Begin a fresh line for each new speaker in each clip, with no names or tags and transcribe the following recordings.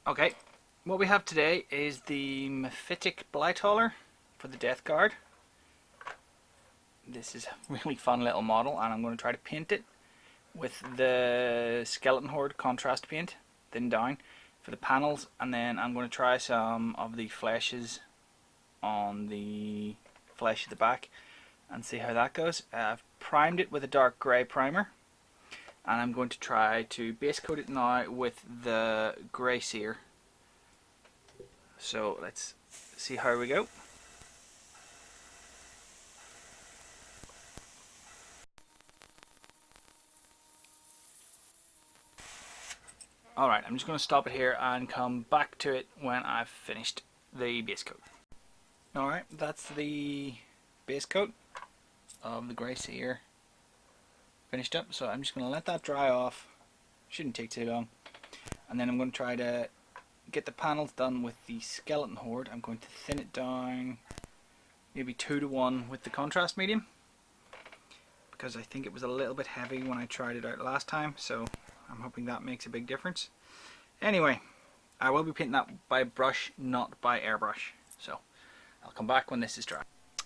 Okay, what we have today is the Myphitic Blight Hauler for the Death Guard. This is a really fun little model, and I'm going to try to paint it with the Skeleton Horde contrast paint, thin down, for the panels, and then I'm going to try some of the fleshes on the flesh at the back and see how that goes. I've primed it with a dark grey primer, and I'm going to try to base coat it now with the Grey Seer. So let's see how we go. Alright, I'm just going to stop it here and come back to it when I've finished the base coat. Alright, that's the base coat of the Grey Seer finished up, so I'm just going to let that dry off. Shouldn't take too long. And then I'm going to try to get the panels done with the Skeleton Horde. I'm going to thin it down maybe 2:1 with the contrast medium, because I think it was a little bit heavy when I tried it out last time, so I'm hoping that makes a big difference. Anyway, I will be painting that by brush, not by airbrush, so I'll come back when this is dry.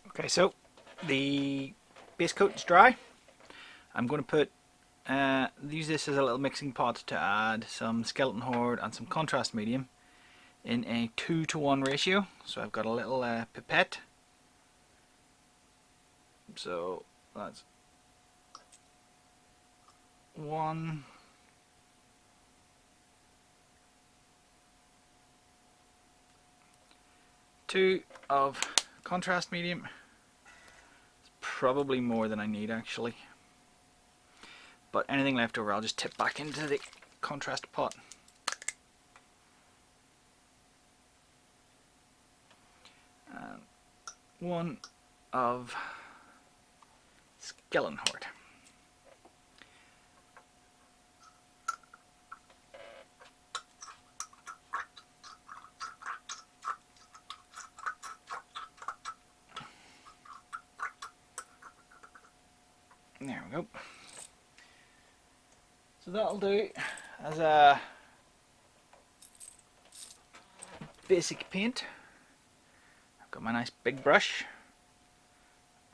Okay, so the base coat is dry. I'm going to put use this as a little mixing pot to add some Skeleton Horde and some contrast medium in a 2:1 ratio. So I've got a little pipette. So that's 1, 2 of contrast medium. It's probably more than I need actually, but anything left over I'll just tip back into the contrast pot. And 1 of Skeleton Horde. There we go. So that'll do as a basic paint. I've got my nice big brush,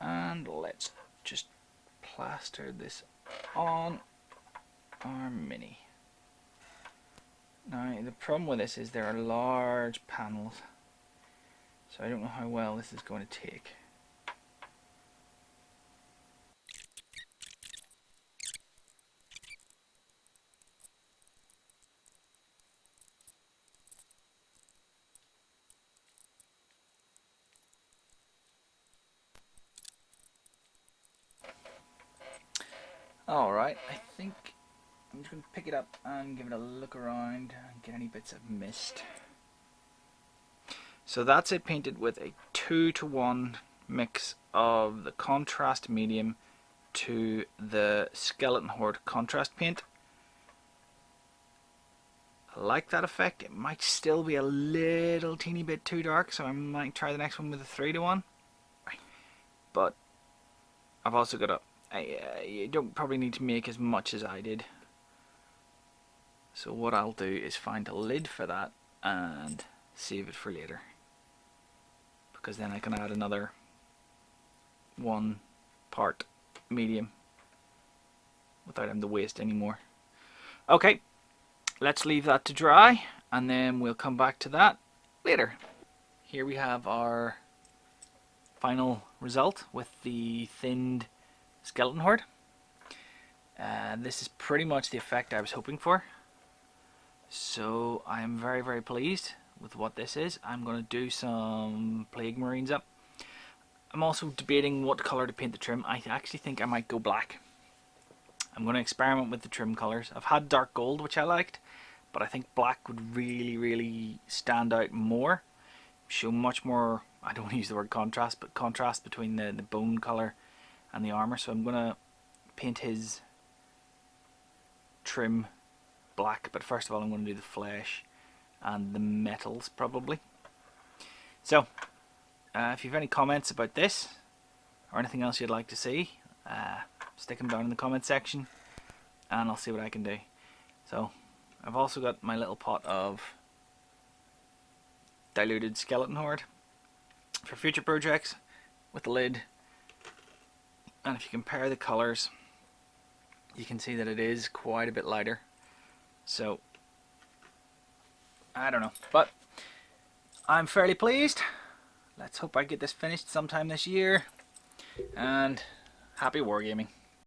and let's just plaster this on our mini. Now the problem with this is there are large panels, so I don't know how well this is going to take. Alright, I think I'm just going to pick it up and give it a look around and get any bits I've missed. So that's it, painted with a 2:1 mix of the contrast medium to the Skeleton Horde contrast paint. I like that effect. It might still be a little teeny bit too dark, so I might try the next one with a 3:1. But I've also got a you don't probably need to make as much as I did. So what I'll do is find a lid for that and save it for later, because then I can add another 1 part medium without having to waste any more. Okay, let's leave that to dry and then we'll come back to that later. Here we have our final result with the thinned Skeleton Horde. This is pretty much the effect I was hoping for, so I am very, very pleased with what this is. I'm going to do some Plague Marines up. I'm also debating what colour to paint the trim. I actually think I might go black. I'm going to experiment with the trim colours. I've had dark gold, which I liked, but I think black would really, really stand out more. Show much more, I don't want to use the word contrast, but contrast between the bone colour and the armour. So I'm going to paint his trim black, but first of all I'm going to do the flesh and the metals probably. So if you have any comments about this or anything else you'd like to see, stick them down in the comment section and I'll see what I can do. So I've also got my little pot of diluted Skeleton Horde for future projects with the lid. And if you compare the colours, you can see that it is quite a bit lighter. So I don't know, but I'm fairly pleased. Let's hope I get this finished sometime this year, and happy wargaming.